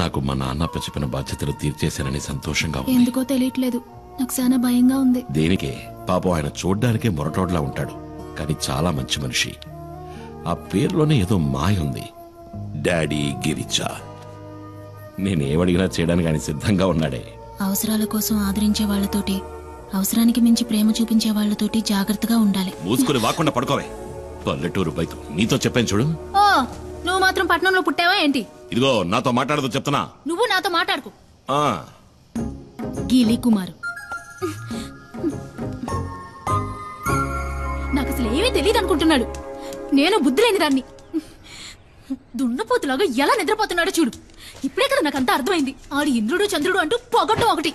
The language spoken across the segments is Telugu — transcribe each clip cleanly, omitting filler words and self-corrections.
నాకు మా నాన్న చెప్పిన బాధ్యతలు తీర్చేశానని సంతోషంగా ఉంది. ఎందుకో తెలియట్లేదు, నాకు చాలా భయంగా ఉంది. దేనికే? పాపం ఆయన చూడ్డానికే మొరటోడ్లా ఉంటాడు, కానీ చాలా మంచి మనిషి. ఆ పేరులోనే ఏదో మాయ ఉంది. డాడీ గిరిజా. నేనేమడిగినా చేయడానికి ఆయన సిద్ధంగా ఉన్నాడే. అవసరాల కోసం ఆదరించే వాళ్లతోటి, అవసరానికి మించి ప్రేమ చూపించే వాళ్లతోటి జాగ్రత్తగా ఉండాలి. మూసుకుని వాకుండా పడుకోవే. పల్లెటూరు బైకు నీతో చెప్పాను చూడు. ఓ, నువ్వు మాత్రం పట్నంలో పుట్టావా ఏంటి? ఇదిగో నాతో మాట్లాడదు చెప్తున్నా. నువ్వు నాతో మాట్లాడుకో. ఆ గీలి కుమారు, నాకు అసలు ఏమీ తెలియదు అనుకుంటున్నాడు. నేను బుద్ధి లేని దాన్ని. దున్నపోతులాగా ఎలా నిద్రపోతున్నాడో చూడు. ఇప్పుడే కదా నాకంతా అర్థమైంది. ఆడు ఇంద్రుడు చంద్రుడు అంటూ పొగట్టం ఒకటి.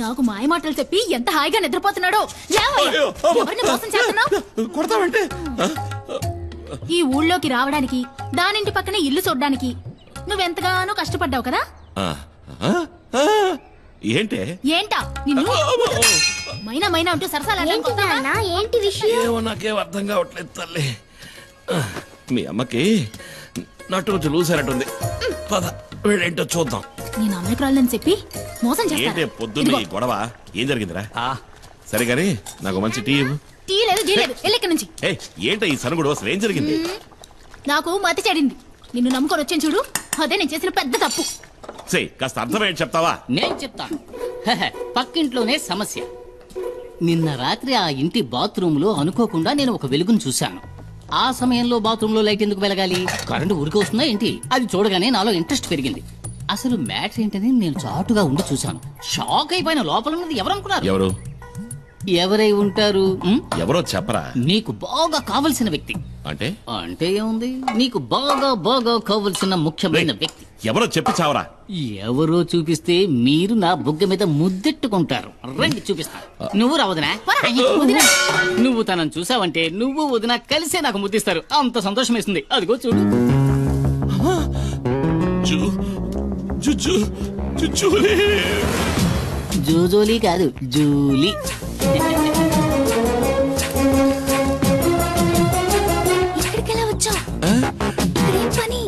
నాకు మాయ మాటలు చెప్పి ఎంత హాయిగా నిద్రపోతున్నాడో. ఎవరిని మోసం చేస్తున్నావు? ఈ ఊళ్ళోకి రావడానికి, దానింటి పక్కనే ఇల్లు చూడ్డానికి నువ్వెంతగానో కష్టపడ్డావు కదా. ఏంటే ఏంటా నిన్ను మైనా మైనా అంటూ సరసాలా ఏంటి విషయం? నాకేం అర్థం కావట్లేదు తల్లి. మీ అమ్మకి నటు రోజు లూసారట్టుంది. పద వీళ్ళేంటో చూద్దాం. నేను అమెరికాలని చెప్పి మోసం ఏంటే పొద్దున్న ఈ గొడవ? ఏం జరిగిందిరా? సరే గానీ నాకు మంచి టీ ఇవ్వు. టీ లేదు టీ లేదు, ఎల్లెక్కడి నుంచి. ఏంటో ఈ సనుగుడు? అసలు ఏం జరిగింది? నాకు మతి చెడింది. నిన్ను నమ్ముకొని వచ్చాను చూడు, అదే నేను చేసిన పెద్ద తప్పు. కాస్త అర్థమేంటి చెప్తావా? నేను చెప్తాను. పక్కింట్లోనే సమస్య. నిన్న రాత్రి ఆ ఇంటి బాత్రూమ్ లో అనుకోకుండా నేను ఒక వెలుగును చూశాను. ఆ సమయంలో బాత్రూమ్ లో లైట్ ఎందుకు వెలగాలి? కరెంటు ఊరికి వస్తుందా ఏంటి? అది చూడగానే నాలో ఇంట్రెస్ట్ పెరిగింది. అసలు మ్యాటర్ ఏంటని నేను చాటుగా ఉండి చూశాను. షాక్ అయిపోయిన. లోపల ఉన్నది ఎవరనుకున్నారు? ఎవరు? ఎవరై ఉంటారు? ఎవరో చెప్పరా. నీకు బాగా కావలసిన వ్యక్తి. అంటే అంటే ఏముంది, నీకు బాగా బాగా కావలసిన ముఖ్యమైన వ్యక్తి. ఎవరో చెప్పి చావరా. ఎవరో చూపిస్తే మీరు నా బుగ్గ మీద ముద్దెట్టుకుంటారు. రండి చూపిస్తా. నువ్వు రా వదినా. నువ్వు తనను చూసావంటే నువ్వు వదినా కలిసే నాకు ముద్దిస్తారు. అంత సంతోషం వేస్తుంది. అదిగో చూడు. జూజోలీ కాదు, జూలీ. ఇక్కడికెలా వచ్చావు? పని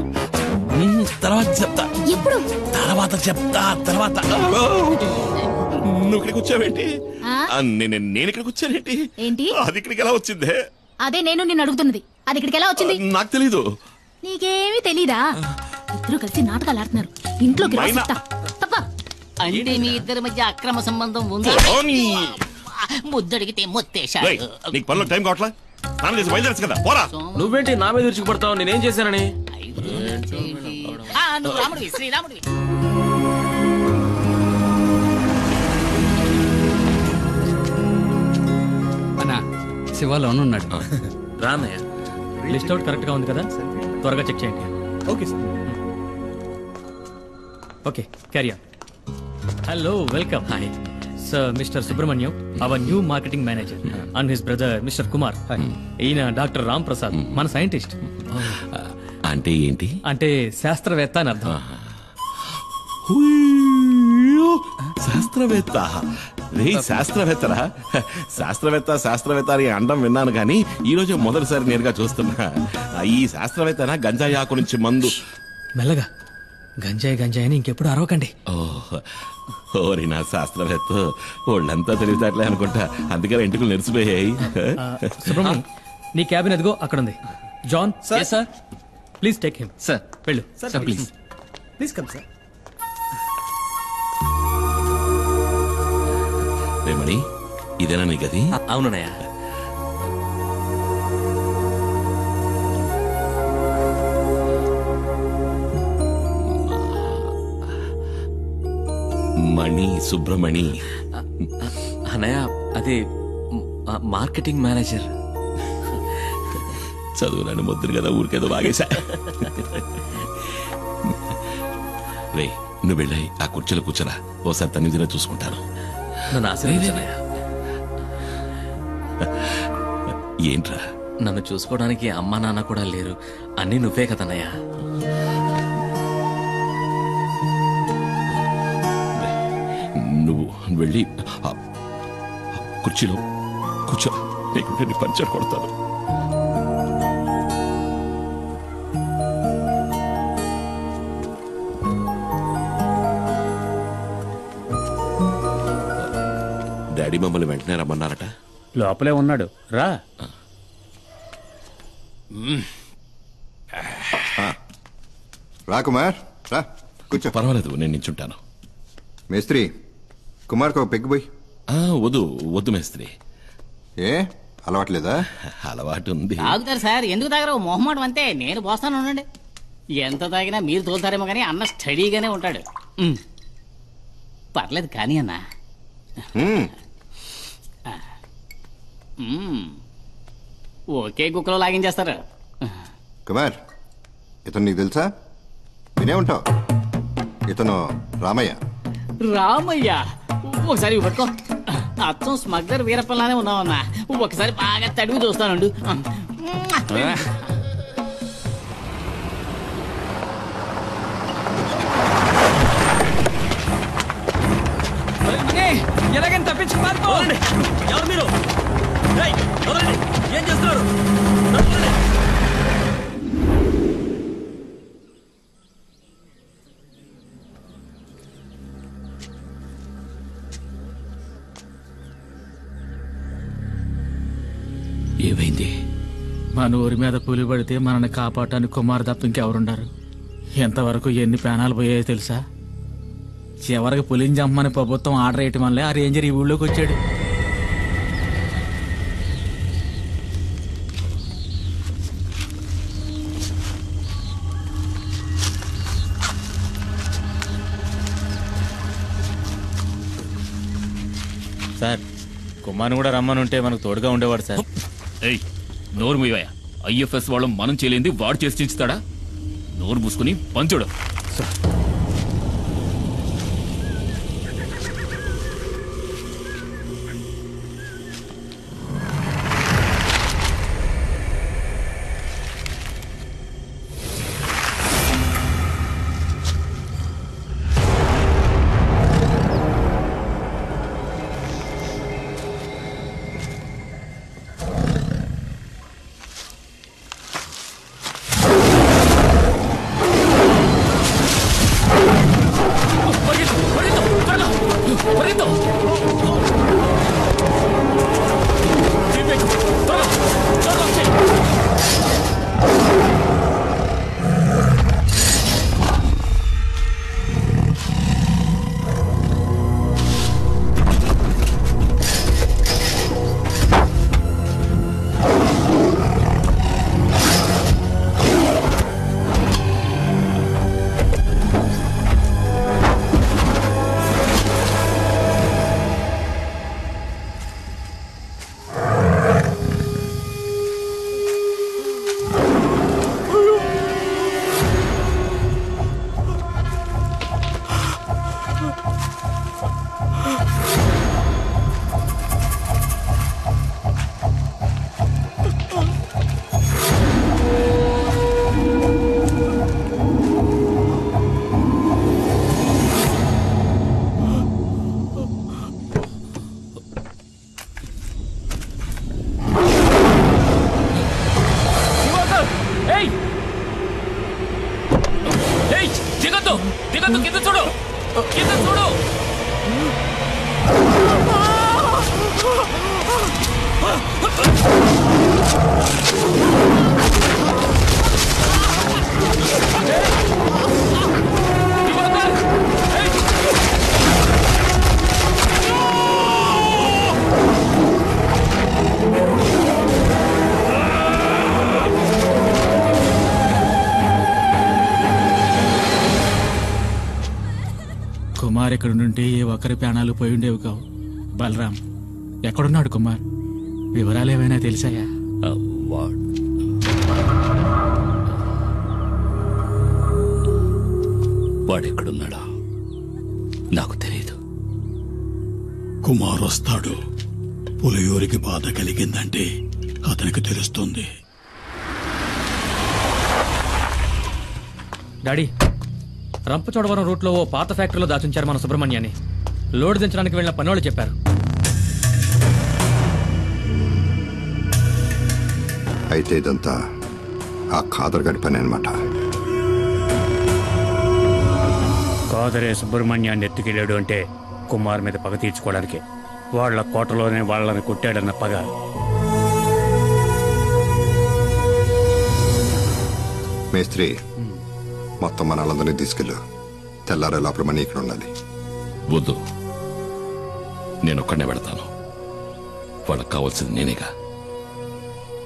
తర్వాత చెప్తా. ఎప్పుడు? తర్వాత నువ్వు ఇక్కడికి వచ్చావేంటి? నేను ఇక్కడికి వచ్చానేంటి? ఏంటి? అది ఇక్కడికి ఎలా వచ్చిందే? అదే నేను నిన్ను అడుగుతున్నది. అది ఇక్కడికి ఎలా వచ్చింది? నాకు తెలీదు. నీకేమీ తెలీదా? ఇద్దరు కలిసి నాటకాలు ఆడుతున్నారు. ఇంట్లోకి రా చెప్తా. తప్ప. అంటే మీ ఇద్దరి మధ్య అక్రమ సంబంధం ఉంది. ముద్దడిగితే మొత్తేశాడు. నీకు పనులకు టైం కావట్లా? స్నానం చేసి బయలుదేరచ్చు కదా, పోరా. నువ్వేంటి నా మీద విరుచుకుపడతావు? నేనేం చేశానని? నువ్వు రాముడివి, శ్రీరాముడివి. అన్నా, శివాలోనే ఉన్నాడు. రానయ్య. లిస్ట్ అవుట్ కరెక్ట్ గా ఉంది కదా? త్వరగా చెక్ చేయండి. Okay sir. Okay, carry on. Hello, welcome. Hi sir, mister Subrahmanyam, our new marketing manager, and his brother mister Kumar. ఈయన డాక్టర్ రామ్ ప్రసాద్, మన సైంటిస్ట్. అంటే ఏంటి? అంటే శాస్త్రవేత్త అని అర్థం. శాస్త్రవేత్త? శాస్త్రవేత్తరా? శాస్త్రవేత్త అని అండం విన్నాను కానీ ఈ రోజు మొదటిసారి నేరుగా చూస్తున్నా. ఈ శాస్త్రవేత్తనా గంజాయి ఆకు నుంచి మందు? మెల్లగా. గంజాయి అని ఇంకెప్పుడు అరవకండి. ఓరి నా శాస్త్రవేత్త, వాళ్ళంతా తెలివితేటలే అనుకుంటా, అందుకే ఎంటుకలు నెరిసిపోయాయి. సుబ్రహ్మణ్యం, నీ క్యాబిన్ ఎదుగో అక్కడ ఉంది. John sir, please take him. Sir వెళ్ళు. Sir please. Please come sir. Remani, ఇదేనా నీ గది? అవునన్నయ్య. మణి, సుబ్రమణి. అన్నయ్య, అదే మార్కెటింగ్ మేనేజర్. చదువులను ముద్దురు కదా, ఊరికేదో బాగేశా. రే, నువ్వు వెళ్ళాయి ఆ కుర్చీలో కూర్చోరా, ఓసారి తన్నిదిలా చూసుకుంటాను. నన్ను ఆశీర్వదించన్నయ్య. ఏంట్రా? నన్ను చూసుకోవడానికి అమ్మా నాన్న కూడా లేరు. అన్నీ నువ్వే కదన్నయ్య. నువ్వు వెళ్ళి కుర్చీలో కూర్చో, నీకు పంచర్ కొడతాను. డాడీ మమ్మల్ని వెంటనే రమ్మన్నారట. లోపలే ఉన్నాడు, రా. రా కుమార్, రా కూర్చో. పర్వాలేదు, నేను నించుంటాను. మేస్త్రి, కుమార్కి ఒక పెగ్గు పోయి. వద్దు వద్దు మేస్త్రి. ఏ అలవాట్లేదా? అలవాటు ఉంది. తాగుతారు సార్, ఎందుకు తాగరు? మొహమాటం అంతే. నేను పోస్తాను ఉండండి. ఎంత తాగినా మీరు తోలుతారేమో కానీ అన్న స్టడీగానే ఉంటాడు. పర్లేదు కానీ అన్న. ఒకే కుక్కలో లాగించేస్తారు. కుమార్, ఇతను నీకు తెలుసా? వినే ఉంటావు. ఇతను రామయ్య. రామయ్య? ఒకసారి పట్టుకో. అచ్చం స్మగ్లర్ వీరప్పలానే ఉన్నావన్నా. ఒకసారి బాగా తడివి చూస్తానుండు. ఎలాగైనా తప్పించి ఎవరు మీరు? ఏం చేస్తున్నారు? ఏమైంది? మన ఊరి మీద పులి పడితే మనల్ని కాపాడటానికి కుమార్ తప్ప ఇంకెవరుండారు? ఎంతవరకు ఎన్ని ప్రాణాలు పోయాయో తెలుసా? చివరికి పులిని చంపమని ప్రభుత్వం ఆర్డర్ వేయటం వల్లే ఆ రేంజర్ ఈ ఊళ్ళోకి వచ్చాడు. సార్, కుమార్ని కూడా రమ్మని ఉంటే మనకు తోడుగా ఉండేవాడు సార్. నోరు మూయవయ్యా. ఐఎఫ్ఎస్ వాళ్ళు మనం చేయలేంది వాడు చేసి చించుతాడా? నోరు మూసుకుని పంచుడు. కుమార్ ఇక్కడ నుండి ఏ ఒక్కరి ప్రాణాలు పోయి ఉండేవి కావు. బలరాం ఎక్కడున్నాడు? కుమార్ వివరాలు ఏమైనా తెలిసాయా? వాడెక్కడున్నాడా నాకు తెలియదు. కుమార్ వస్తాడు. పులియూరికి బాధ కలిగిందంటే అతనికి తెలుస్తుంది. డాడీ, రంపచోడవరం రూట్లో ఓ పాత ఫ్యాక్టరీలో దాచుంచారు మన సుబ్రహ్మణ్యాన్ని. లోడ్ దించడానికి వెళ్ళిన పనివాళ్ళు చెప్పారు. అయితే ఇదంతా ఆ ఖాదర్ గారి పని అనమాట. కాదరే సుబ్రహ్మణ్యాన్ని ఎత్తుకెళ్ళాడు అంటే కుమార్ మీద పగ తీర్చుకోవడానికి. వాళ్ళ కోటలోనే వాళ్ళని కొట్టాడన్న పగ. మేస్త్రి, మొత్తం మన వాళ్ళందరినీ తీసుకెళ్ళు. తెల్లారే లోపల మనీ ఇక్కడ ఉండాలి. వద్దు, నేనొక్కడనే వెళతాను. వాళ్ళకి కావాల్సింది నేనేగా.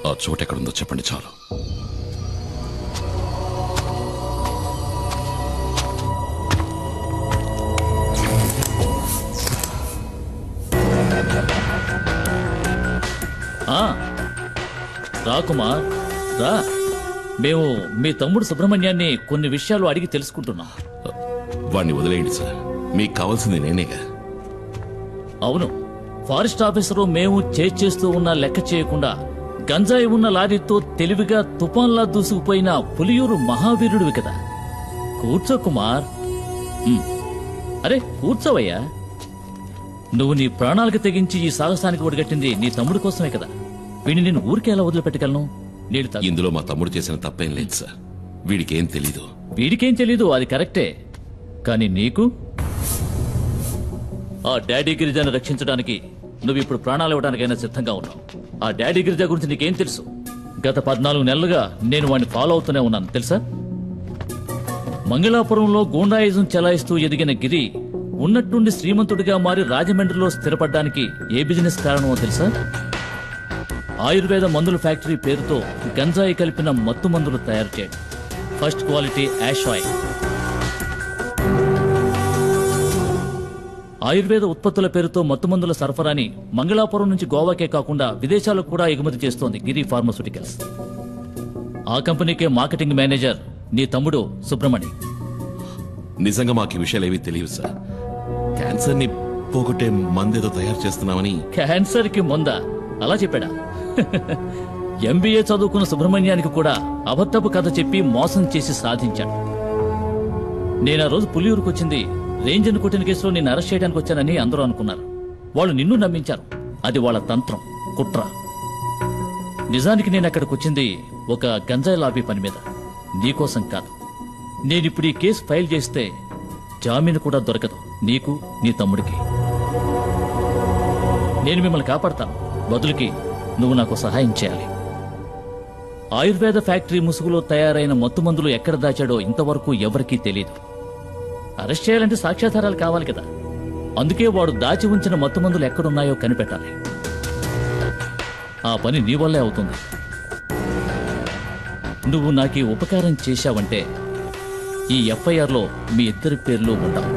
ఆ చోటు ఎక్కడుందో చెప్పండి చాలు. రా కుమార్ రా. మేము మీ తమ్ముడు సుబ్రహ్మణ్యాన్ని కొన్ని విషయాలు అడిగి తెలుసుకుంటున్నాం. వాణ్ణి వదిలేయండి సార్, మీకు కావాల్సింది నేనేగా. అవును, ఫారెస్ట్ ఆఫీసరు మేము చేస్తూ ఉన్న లెక్క చేయకుండా గంజాయి ఉన్న లారీతో తెలివిగా తుఫాన్లా దూసుకుపోయిన పులియూరు మహావీరుడివి కదా. కూర్చో కుమార్. అరే కూర్చోవయ్యా. నువ్వు నీ ప్రాణాలకు తెగించి ఈ సాహసానికి ఒడిగట్టింది నీ తమ్ముడి కోసమే కదా. వీడిని నేను ఊరికే ఎలా వదిలిపెట్టగలను? ఇందులో మా తమ్ముడు చేసిన తప్పేం లేదు సార్. వీడికేం తెలీదు. వీడికేం తెలీదు, అది కరెక్టే. కానీ నీకు ఆ డాడీ గిరిజాను రక్షించడానికి నువ్వు ఇప్పుడు ప్రాణాలు ఇవ్వడానికైనా సిద్ధంగా ఉన్నావు. ఆ డాడీ గిరిజా గురించి నీకేం తెలుసు? గత 14 నెలలుగా నేను వాడిని ఫాలో అవుతూనే ఉన్నాను తెలుసా. మంగళాపురంలో గూండాయిజం చెలాయిస్తూ ఎదిగిన గిరి ఉన్నట్టుండి శ్రీమంతుడిగా మారి రాజమండ్రిలో స్థిరపడ్డానికి ఏ బిజినెస్ కారణమో తెలుసా? ఆయుర్వేద మందుల ఫ్యాక్టరీ పేరుతో గంజాయి కలిపిన మత్తు మందులు తయారు చేయడం. First quality ash oil. Ayurveda ఉత్పత్తుల పేరుతో మత్తుమందుల సరఫరాని మంగళాపురం నుంచి గోవాకే కాకుండా విదేశాలకు కూడా ఎగుమతి చేస్తోంది గిరి ఫార్మాస్యూటికల్స్. ఆ కంపెనీకే మార్కెటింగ్ మేనేజర్ నీ తమ్ముడు సుబ్రహ్మణ్యం. నిజంగా మాకు ఈ విషయాలు ఏవీ తెలియదు సార్. క్యాన్సర్ ని పోగొట్టే మందేదో తయారు చేస్తున్నామని. క్యాన్సర్ కి మందా? అలా చెప్పాడా? ఎంబీఏ చదువుకున్న సుబ్రహ్మణ్యానికి కూడా అబద్ధపు కథ చెప్పి మోసం చేసి సాధించాడు. నేను ఆ రోజు పులియూరుకు వచ్చింది రేంజర్ను కొట్టిన కేసులో నేను అరెస్ట్ చేయడానికి వచ్చానని అందరూ అనుకున్నారు. వాళ్ళు నిన్ను నమ్మించారు. అది వాళ్ళ తంత్రం, కుట్ర. నిజానికి నేను అక్కడికి వచ్చింది ఒక గంజాయి లాబీ పని మీద, నీకోసం కాదు. నేనిప్పుడు ఈ కేసు ఫైల్ చేస్తే జామీను కూడా దొరకదు నీకు, నీ తమ్ముడికి. నేను మిమ్మల్ని కాపాడతాను. బదులుకి నువ్వు నాకు సహాయం చేయాలి. ఆయుర్వేద ఫ్యాక్టరీ ముసుగులో తయారైన మత్తుమందులు ఎక్కడ దాచాడో ఇంతవరకు ఎవరికీ తెలియదు. అరెస్ట్ చేయాలంటే సాక్ష్యాధారాలు కావాలి కదా. అందుకే వాడు దాచి ఉంచిన మత్తుమందులు ఎక్కడున్నాయో కనిపెట్టాలి. ఆ పని నీ వల్లే అవుతుంది. నువ్వు నాకు ఉపకారం చేశావంటే ఈ ఎఫ్ఐఆర్లో మీ ఇద్దరి పేర్లు ఉండవు.